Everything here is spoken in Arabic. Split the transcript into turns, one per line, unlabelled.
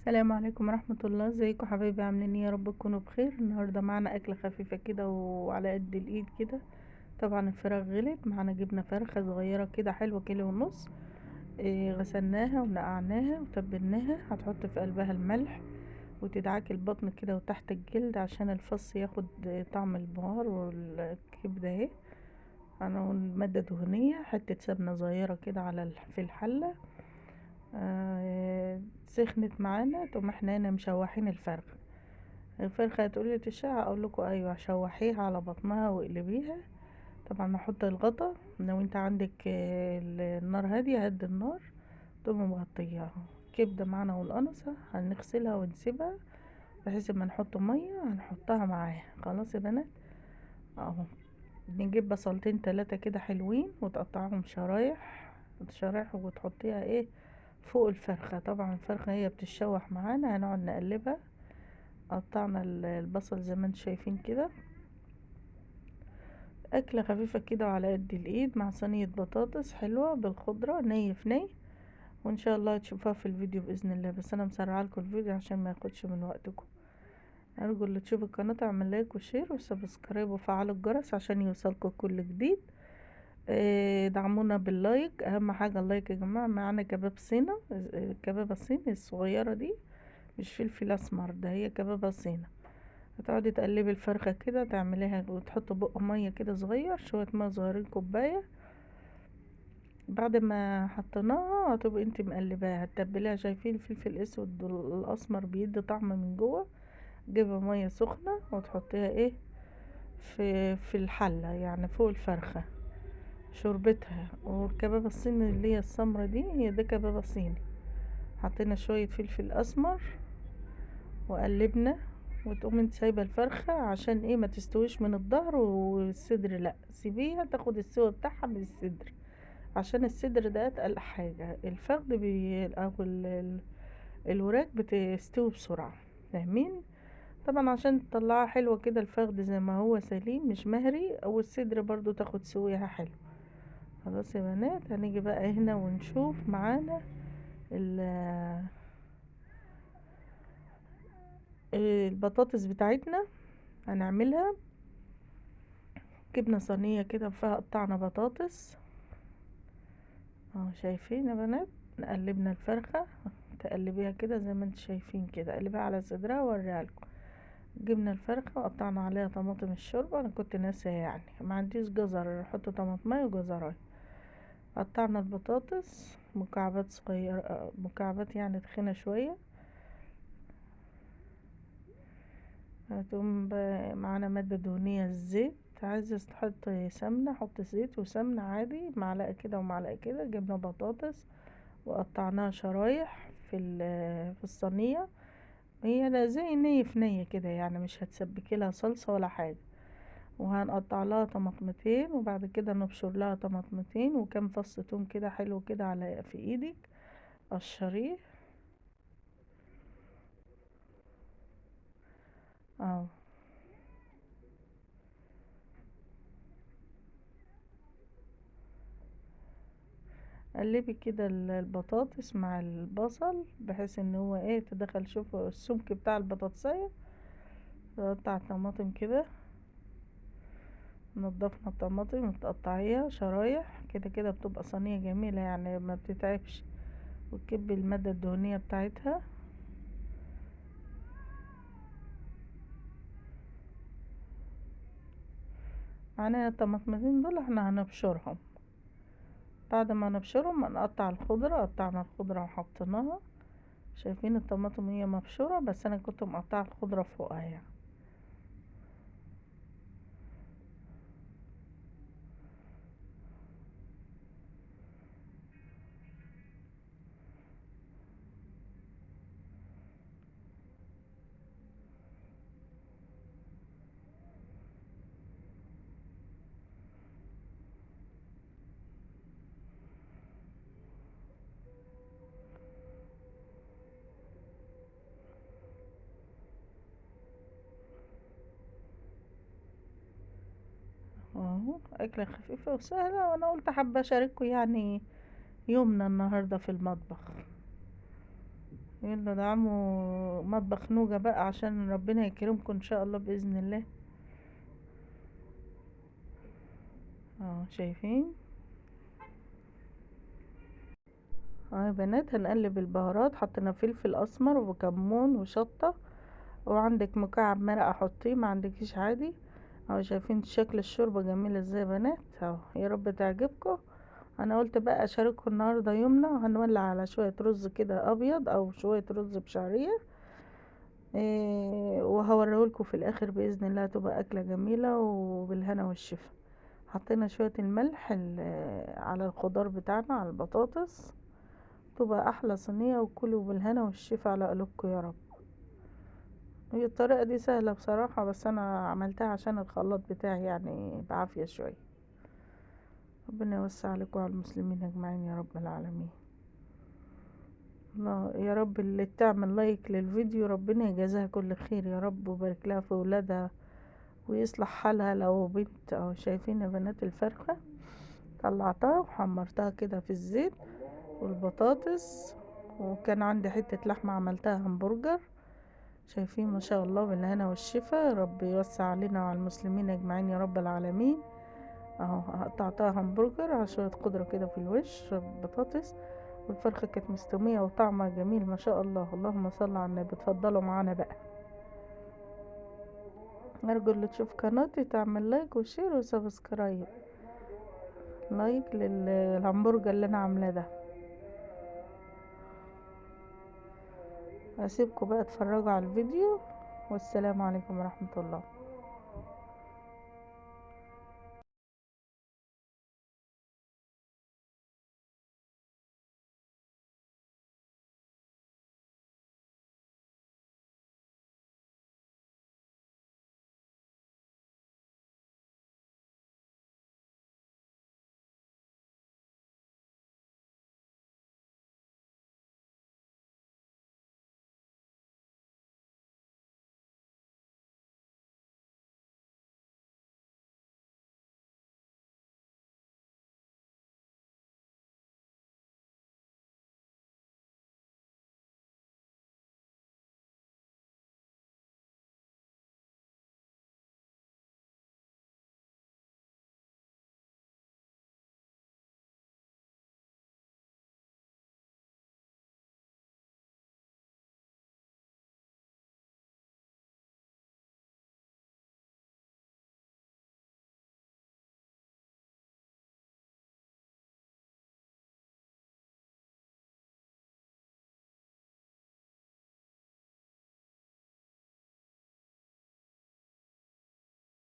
السلام عليكم ورحمة الله. ازيكم حبايبي؟ عاملين ايه؟ يا رب تكونوا بخير. النهاردة معانا أكلة خفيفة كده وعلى قد الإيد كده. طبعا الفراخ غلت معانا، جبنا فرخة صغيرة كده حلوة، كيلو ونص. غسلناها ونقعناها وتبلناها. هتحط في قلبها الملح وتدعك البطن كده وتحت الجلد عشان الفص ياخد طعم البهار والكبدة اهي. انا مادة دهنية، حتة سمنة صغيرة كده في الحلة. سخنت معانا، تقوم احنا هنا مشوحين الفرخة. هتقولي تشع، اقول لكم ايوه، شوحيها على بطنها واقلبيها. طبعا هحط الغطا. لو انت عندك النار هادية، هدي النار. تقوم مغطياها. كبدة معانا والقنصة هنغسلها ونسيبها بحيث ما نحط مية، هنحطها معاها. خلاص يا بنات، اهو. نجيب بصلتين 3 كده حلوين وتقطعهم شرايح شرايح وتحطيها ايه فوق الفرخة. طبعا الفرخة هي بتتشوح معانا، هنقعد نقلبها. قطعنا البصل زي ما انتم شايفين كده. أكلة خفيفة كده وعلى قد الإيد، مع صينية بطاطس حلوة بالخضرة ني في ني. وإن شاء الله تشوفوها في الفيديو بإذن الله، بس أنا مسرعة لكم الفيديو عشان ما ياخدش من وقتكم. أرجو اللي تشوفوا القناة تعمل لايك وشير وسبسكرايب وفعلوا الجرس عشان يوصلكم كل جديد. دعمونا باللايك، أهم حاجة اللايك يا جماعة. معانا كباب صينة، كبابة صيني الصغيرة دي، مش فلفل أسمر، ده هي كبابة صينة. هتقعدي تقلبي الفرخة كده، تعمليها وتحطي بق مية كده صغير، شوية مية صغيرين، كوباية. بعد ما حطيناها هتبقي انت مقلباها، هتتبليها. شايفين الفلفل الاسود والاسمر بيدي طعم من جوه. جيبي مية سخنة وتحطيها ايه في الحلة، يعني فوق الفرخة شربتها. والكبابة الصيني اللي هي السمرة دي، هي ده كبابة صيني. حطينا شوية فلفل اسمر وقلبنا. وتقوم انت سايبه الفرخه عشان ايه؟ ما تستويش من الظهر والصدر، لا، سيبيها تاخد السوا بتاعها من الصدر، عشان الصدر ده اتقل حاجه. الفخذ او الوراك بتستوي بسرعه، فاهمين؟ طبعا عشان تطلعها حلوه كده، الفخذ زي ما هو سليم مش مهري، او الصدر برضو تاخد سويها حلو. خلاص يا بنات، هنيجي بقى هنا ونشوف معانا البطاطس بتاعتنا. هنعملها. جبنا صينية كده فيها قطعنا بطاطس اهو، شايفين يا بنات؟ قلبنا الفرخة، تقلبيها كده زي ما انتم شايفين كده، قلبيها على صدرها واوريها لكم. جبنا الفرخة وقطعنا عليها طماطم الشوربة، انا كنت ناسية يعني، ما عنديش جزر، احط طماطمية وجزراية. قطعنا البطاطس مكعبات صغيرة، مكعبات يعني تخينة شوية. هتقوم معانا مادة دهنية، الزيت. عايزة تحط سمنة حط زيت وسمنة عادي، معلقة كده ومعلقة كده. جبنا بطاطس وقطعناها شرايح في الصينية. هي زي نية في نية كده، يعني مش هتسبكي لها صلصة ولا حاجة. وهنقطع لها طماطمتين، وبعد كده نبشر لها طماطمتين وكام فص توم كده حلو كده على في ايدك، قشريه اهو. قلبي كده البطاطس مع البصل بحيث ان هو ايه تدخل. شوفوا السمك بتاع البطاطسية. نقطع الطماطم كده. نضفنا الطماطم وتقطعيها شرايح كده كده، بتبقى صينية جميلة يعني ما بتتعبش. وتكبي المادة الدهنية بتاعتها. معانا الطماطمتين دول احنا هنبشرهم. بعد ما نبشرهم هنقطع الخضرة. قطعنا الخضرة وحطيناها. شايفين الطماطم هي مبشورة، بس انا كنت مقطعة الخضرة فوقها يعني. اهو اكلة خفيفة وسهلة، وانا قلت حابة اشارككم يعني يومنا النهاردة في المطبخ. يلا دعموا مطبخ نوجة بقى عشان ربنا يكرمكم ان شاء الله باذن الله. اه شايفين. اه يا بنات هنقلب البهارات، حطينا فلفل اسمر وكمون وشطة، وعندك مكعب مرقة حطيه، ما عندكيش عادي. اهو شايفين شكل الشوربة جميلة ازاي يا بنات اهو، يا رب تعجبكم. انا قلت بقى اشارككم النهارده يومنا، هنولع على شوية رز كده ابيض او شوية رز بشعرية، وهوريهولكم في الاخر باذن الله، تبقى اكلة جميلة وبالهنا والشفا. حطينا شوية الملح على الخضار بتاعنا، على البطاطس، تبقى احلى صينية، وكلوا بالهنا والشفا على قلوبكم يا رب. هي الطريقة دي سهلة بصراحة، بس انا عملتها عشان الخلاط بتاعي يعني بعافية شوية. ربنا يوسع عليكم وعلى المسلمين اجمعين يا رب العالمين. الله يا رب، اللي تعمل لايك للفيديو ربنا يجازيها كل خير يا رب، وبارك لها في ولادها ويصلح حالها لو بنت. اهو شايفين يا بنات الفرخة، طلعتها وحمرتها كده في الزيت والبطاطس، وكان عندي حتة لحمة عملتها همبرجر. شايفين ما شاء الله بالهنا والشفا، رب يوسع علينا وعلى المسلمين اجمعين يا رب العالمين. اهو قطعتها همبرجر على شوية خضرة كده في الوش بطاطس، والفرخة كانت مستوية وطعمها جميل ما شاء الله. اللهم صل على النبي. اتفضلوا معانا بقى. ارجو اللي تشوف قناتي تعمل لايك وشير وسبسكرايب. لايك للهمبرجر اللي انا عاملاه ده. اسيبكم بقى اتفرجوا على الفيديو، والسلام عليكم ورحمة الله.